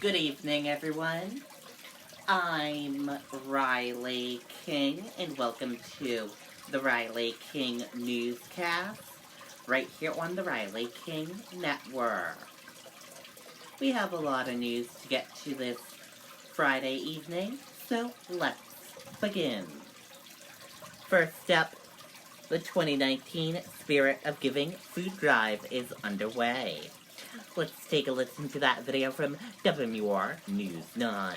Good evening, everyone. I'm Riley King, and welcome to the Riley King Newscast, right here on the Riley King Network. We have a lot of news to get to this Friday evening, so let's begin. First up, the 2019 Spirit of Giving food drive is underway. Let's take a listen to that video from WR News 9.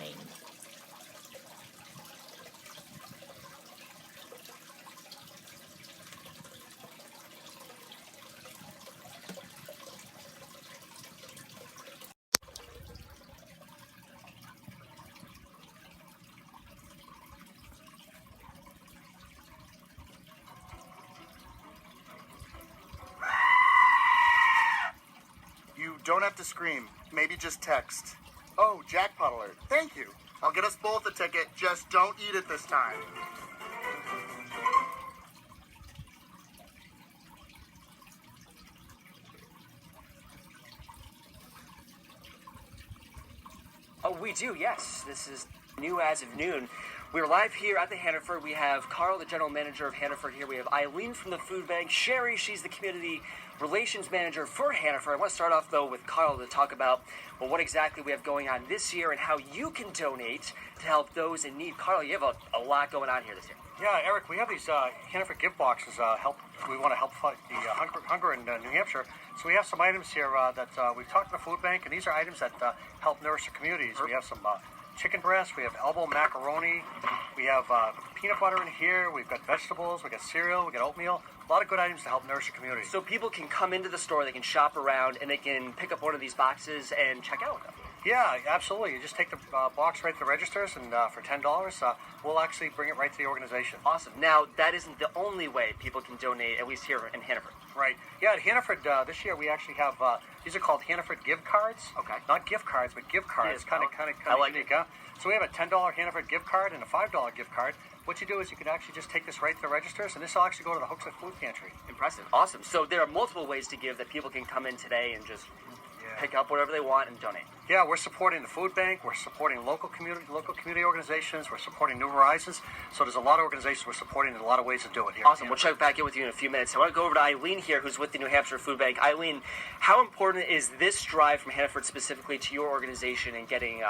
You don't have to scream. Maybe just text. Oh, jackpot alert. Thank you. I'll get us both a ticket. Just don't eat it this time. Oh, we do, yes. This is new as of noon. We're live here at the Hannaford. We have Carl, the general manager of Hannaford here. We have Eileen from the food bank. Sherry, she's the community relations manager for Hannaford. I want to start off, though, with Carl to talk about what exactly we have going on this year and how you can donate to help those in need. Carl, you have a lot going on here this year. Yeah, Eric, we have these Hannaford gift boxes. We want to help fight the hunger in New Hampshire. So we have some items here that we've talked to the food bank, and these are items that help nourish the communities. We have some chicken breast, we have elbow macaroni, we have peanut butter in here, we've got vegetables, we've got cereal, we've got oatmeal. A lot of good items to help nourish the community. So people can come into the store, they can shop around, and they can pick up one of these boxes and check out with them. Yeah, absolutely. You just take the box right to the registers, and for $10, we'll actually bring it right to the organization. Awesome. Now, that isn't the only way people can donate, at least here in Hannaford. Right. Yeah, at Hannaford, this year we actually have, these are called Hannaford gift cards. Okay. Not gift cards, but gift cards. Kind of unique, huh? So we have a $10 Hannaford gift card and a $5 gift card. What you do is you can actually just take this right to the registers, and this will actually go to the Hooks at Food Pantry. Impressive. Awesome. So there are multiple ways to give that people can come in today and just pick up whatever they want and donate. Yeah, we're supporting the food bank. We're supporting local community organizations. We're supporting New Horizons. So there's a lot of organizations we're supporting and a lot of ways to do it here. Awesome. We'll check back in with you in a few minutes. I want to go over to Eileen here, who's with the New Hampshire Food Bank. Eileen, how important is this drive from Hannaford specifically to your organization and getting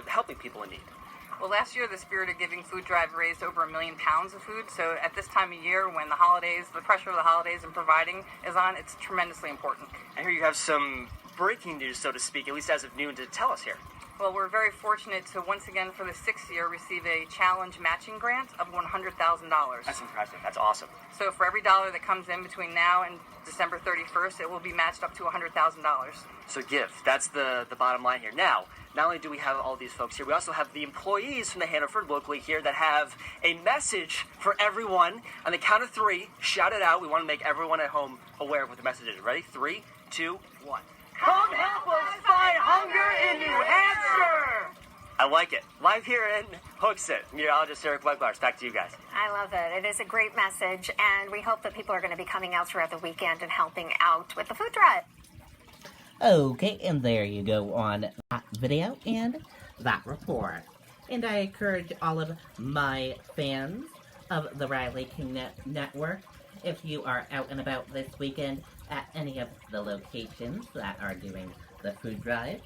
helping people in need? Well, last year, the Spirit of Giving food drive raised over 1 million pounds of food. So at this time of year, when the holidays, the pressure of the holidays and providing is on, it's tremendously important. I hear you have some breaking news, so to speak, at least as of noon, to tell us here. Well, we're very fortunate to once again, for the 6th year, receive a challenge matching grant of $100,000. That's impressive. That's awesome. So for every dollar that comes in between now and December 31st, it will be matched up to $100,000. So give. That's the bottom line here. Now, not only do we have all these folks here, we also have the employees from the Hannaford locally here that have a message for everyone. On the count of 3, shout it out. We want to make everyone at home aware of what the message is. Ready? 3, 2, 1. Come help us fight hunger in New Hampshire! I like it. Live here in Hooksett. Meteorologist Eric Weglars. Back to you guys. I love it. It is a great message, and we hope that people are going to be coming out throughout the weekend and helping out with the food drive. Okay, and there you go on that video and that report. And I encourage all of my fans of the Riley King Network, if you are out and about this weekend at any of the locations that are doing the food drive,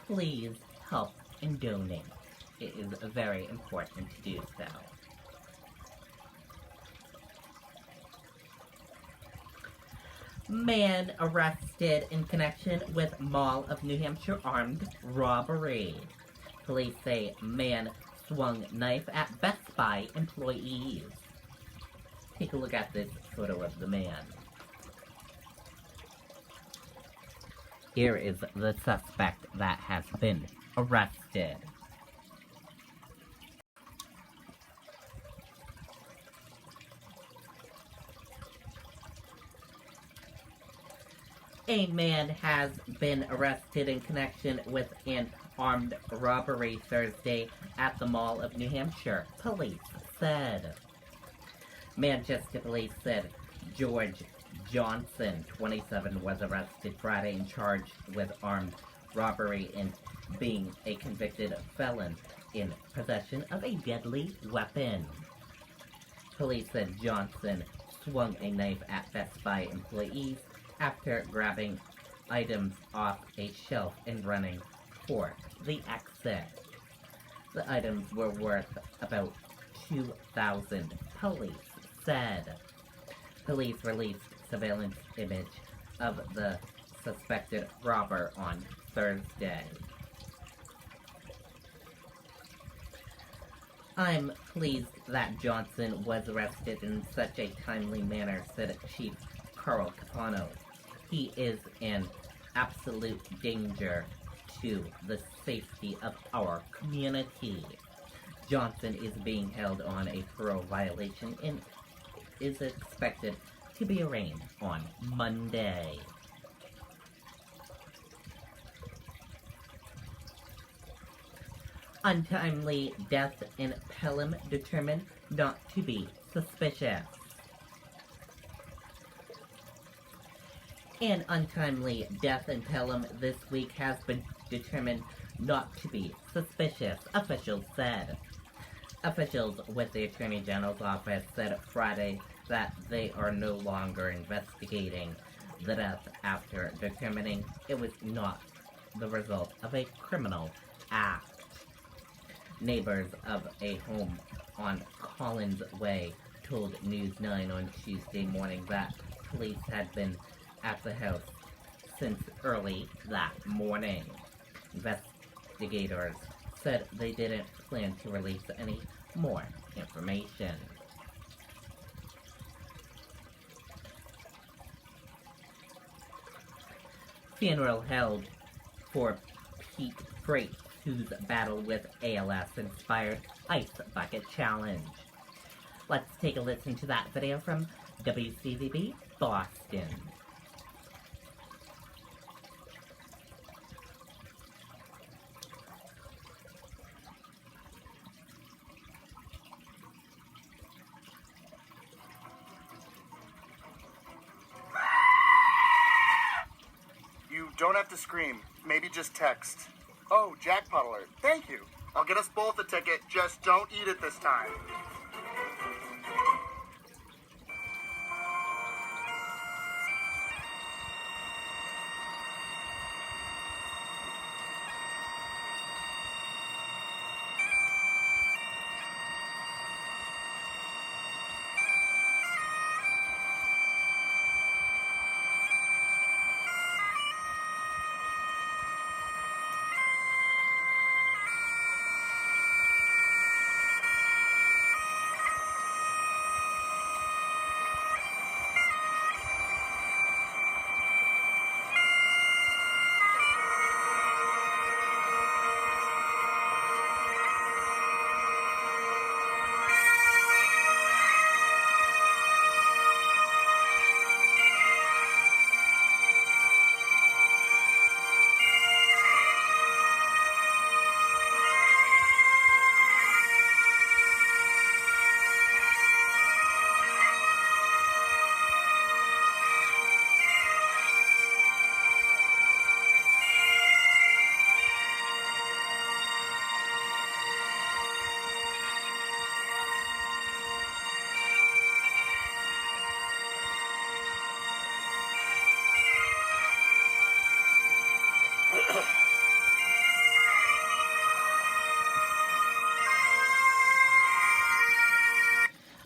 please help and donate. It is very important to do so. Man arrested in connection with Mall of New Hampshire armed robbery. Police say man swung knife at Best Buy employees. Take a look at this photo of the man. Here is the suspect that has been arrested. A man has been arrested in connection with an armed robbery Thursday at the Mall of New Hampshire, police said. Manchester police said George Johnson, 27, was arrested Friday and charged with armed robbery and being a convicted felon in possession of a deadly weapon. Police said Johnson swung a knife at Best Buy employees after grabbing items off a shelf and running for the exit. The items were worth about $2,000, police said. Police released surveillance image of the suspected robber on Thursday. I'm pleased that Johnson was arrested in such a timely manner, said Chief Carl Capano. He is an absolute danger to the safety of our community. Johnson is being held on a parole violation and is expected to be arraigned on Monday. Untimely death in Pelham determined not to be suspicious. An untimely death in Pelham this week has been determined not to be suspicious, officials said. Officials with the Attorney General's office said Friday that they are no longer investigating the death after determining it was not the result of a criminal act. Neighbors of a home on Collins Way told News 9 on Tuesday morning that police had been at the house since early that morning. Investigators said they didn't plan to release any more information. Funeral held for Pete Freight, whose battle with ALS inspired Ice Bucket Challenge. Let's take a listen to that video from WCVB Boston. You don't have to scream. Maybe just text. Oh, jackpot alert. Thank you. I'll get us both a ticket. Just don't eat it this time.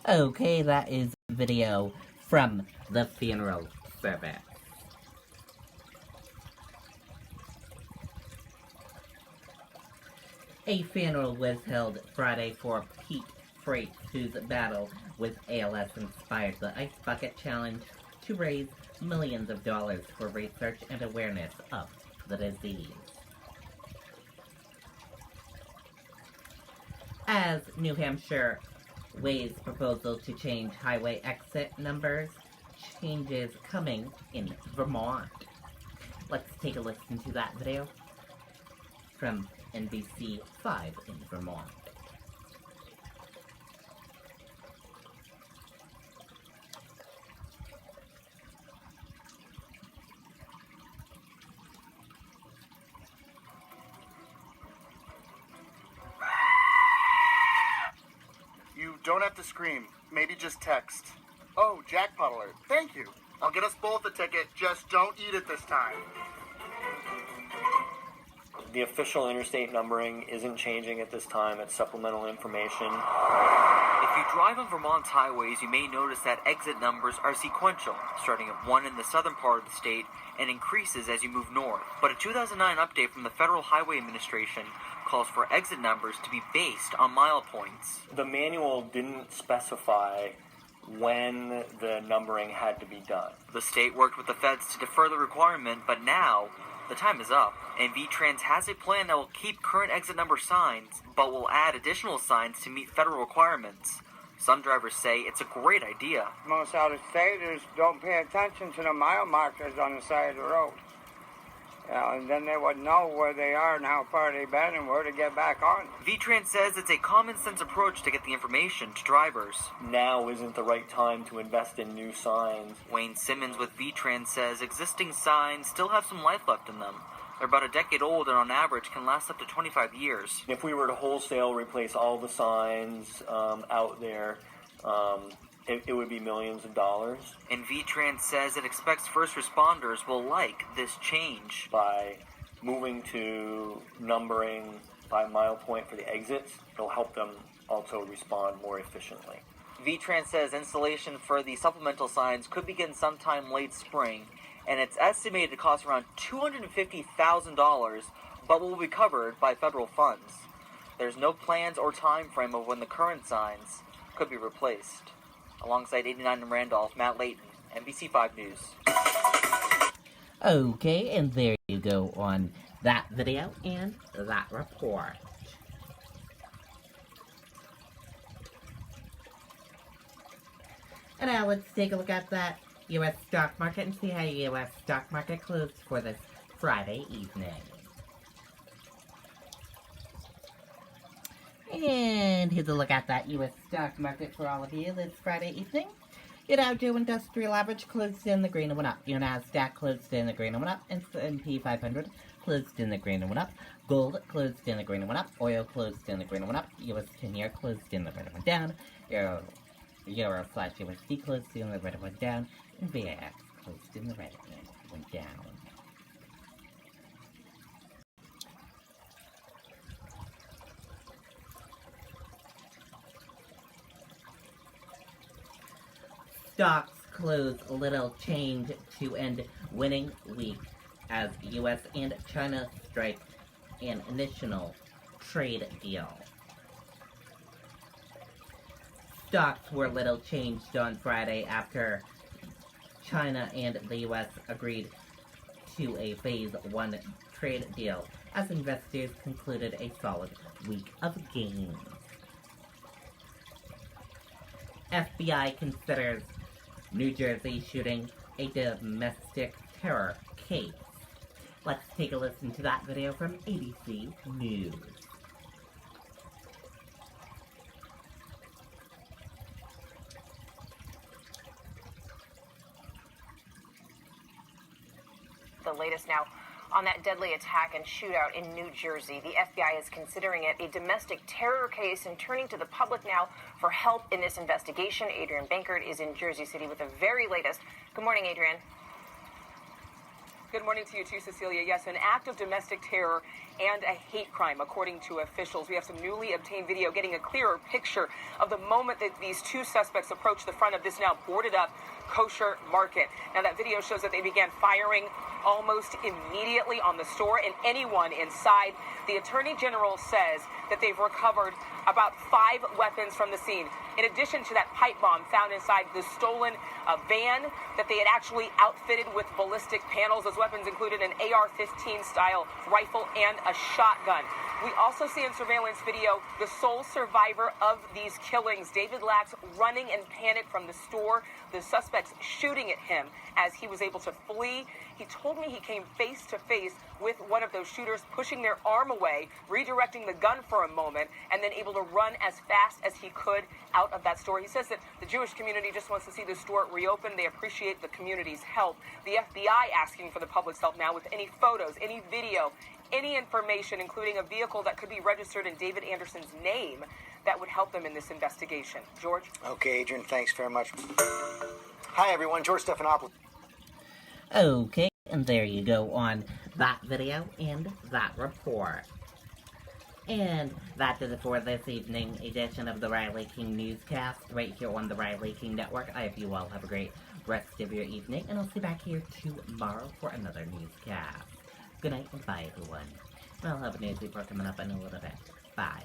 Okay, that is video from the funeral service. A funeral was held Friday for Pete Freight, whose battle with ALS inspired the Ice Bucket Challenge to raise millions of dollars for research and awareness of the disease. As New Hampshire weighs proposal to change highway exit numbers, changes coming in Vermont. Let's take a listen to that video from NBC 5 in Vermont. don't have to scream. Maybe just text. Oh, jackpot alert. Thank you. I'll get us both a ticket. Just don't eat it this time. The official interstate numbering isn't changing at this time. It's supplemental information. If you drive on Vermont's highways, you may notice that exit numbers are sequential, starting at 1 in the southern part of the state and increases as you move north. But a 2009 update from the Federal Highway Administration calls for exit numbers to be based on mile points. The manual didn't specify when the numbering had to be done. The state worked with the feds to defer the requirement, but now the time is up, and VTrans has a plan that will keep current exit number signs, but will add additional signs to meet federal requirements. Some drivers say it's a great idea. Most out-of-staters don't pay attention to the mile markers on the side of the road. And then they would know where they are and how far they've been and where to get back on. VTrans says it's a common-sense approach to get the information to drivers. Now isn't the right time to invest in new signs. Wayne Simmons with VTrans says existing signs still have some life left in them. They're about a decade old and on average can last up to 25 years. If we were to wholesale replace all the signs out there, it would be millions of dollars. And VTrans says it expects first responders will like this change. By moving to numbering by mile point for the exits, it'll help them also respond more efficiently. VTrans says installation for the supplemental signs could begin sometime late spring, and it's estimated to cost around $250,000, but will be covered by federal funds. There's no plans or time frame of when the current signs could be replaced. Alongside 89 and Randolph, Matt Layton, NBC5 News. Okay, and there you go on that video and that report. And now let's take a look at that U.S. stock market and see how the U.S. stock market closed for this Friday evening. And here's a look at that U.S. stock market for all of you this Friday evening. Your Dow Jones Industrial Average closed in the green and went up. Your Nasdaq closed in the green and went up. S&P 500 closed in the green and went up. Gold closed in the green and went up. Oil closed in the green and went up. U.S. 10-year closed in the red and went down. Euro/USD closed in the red and went down. And VIX closed in the red and went down. Stocks closed a little change to end winning week as U.S. and China strike an initial trade deal. Stocks were little changed on Friday after China and the U.S. agreed to a Phase 1 trade deal as investors concluded a solid week of gains. FBI considers New Jersey shooting a domestic terror case. Let's take a listen to that video from ABC News. The latest now on that deadly attack and shootout in New Jersey. The FBI is considering it a domestic terror case and turning to the public now for help in this investigation. Adrian Bankert is in Jersey City with the very latest. Good morning, Adrian. Good morning to you too, Cecilia. Yes, an act of domestic terror and a hate crime, according to officials. We have some newly obtained video getting a clearer picture of the moment that these two suspects approached the front of this now boarded up kosher market. Now, that video shows that they began firing almost immediately on the store and anyone inside. The Attorney General says that they've recovered about 5 weapons from the scene. In addition to that pipe bomb found inside the stolen van that they had actually outfitted with ballistic panels. Those weapons included an AR-15 style rifle and a shotgun. We also see in surveillance video the sole survivor of these killings, David Lax, running in panic from the store. The suspects shooting at him as he was able to flee. He told me he came face to face with one of those shooters, pushing their arm away, redirecting the gun for a moment, and then able to run as fast as he could out of that store. He says that the Jewish community just wants to see the store reopened. They appreciate the community's help. The FBI asking for the public's help now with any photos, any video, any information, including a vehicle that could be registered in David Anderson's name. that would help them in this investigation. George? Okay, Adrian, thanks very much. Hi, everyone. George Stephanopoulos. Okay, and there you go on that video and that report. And that does it for this evening edition of the Riley King Newscast right here on the Riley King Network. I hope you all have a great rest of your evening, and I'll see you back here tomorrow for another newscast. Good night and bye, everyone. And I'll have a news report coming up in a little bit. Bye.